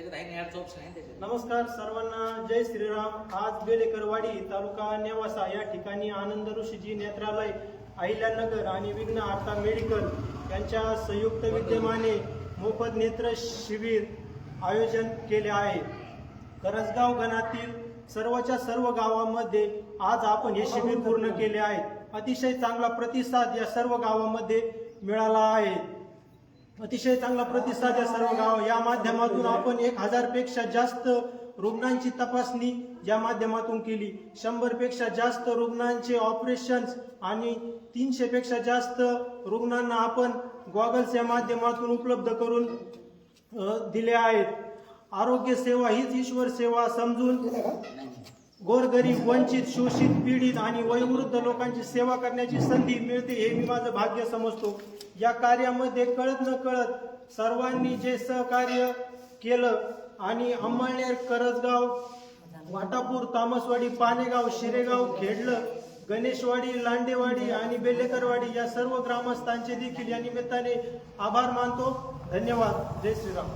त्याच्यात आहे add jobs आहे त्याच्यात. नमस्कार सर्वांना, जय श्रीराम. आज बेलेकरवाडी तालुका नेवासा या ठिकाणी आनंद ऋषीजी नेत्रालय, अहिल्यानगर आणि विघ्न आर्था मेडिकल यांच्या संयुक्त विद्यमाने मोफत नेत्र शिबिर आयोजन केले आहे. करंजगाव गणातील सर्वच्या सर्व गावांमध्ये आज आपण हे शिबिर पूर्ण केले आहे. अतिशय चांगला प्रतिसाद या सर्व गावांमध्ये मिळाला आहे. अतिशय चांगला प्रतिसाद या सर्व गाव या माध्यमातून आपण 1000 पेक्षा जास्त रुग्णांची तपासणी या माध्यमातून केली. 100 पेक्षा जास्त रुग्णांचे ऑपरेशन्स आणि 300 पेक्षा जास्त रुग्णांना आपण गॉगल्स या माध्यमातून उपलब्ध करून दिले आहेत. आरोग्य सेवा हीच ईश्वर सेवा समजून गोरगरीब, वंचित, शोषित, पीडित आणि वयोवृद्ध लोकांची सेवा करण्याची संधी मिळते हे मी माझं भाग्य समजतो. या कार्यामध्ये कळत न कळत सर्वांनी जे सहकार्य केलं आणि अंमळनेर, करंजगाव, वाटापूर, तामसवाडी, पानेगाव, शिरेगाव, खेडलं, गणेशवाडी, लांडेवाडी आणि बेलेकरवाडी या सर्व ग्रामस्थांचे देखील या निमित्ताने आभार मानतो. धन्यवाद. जय श्रीराम.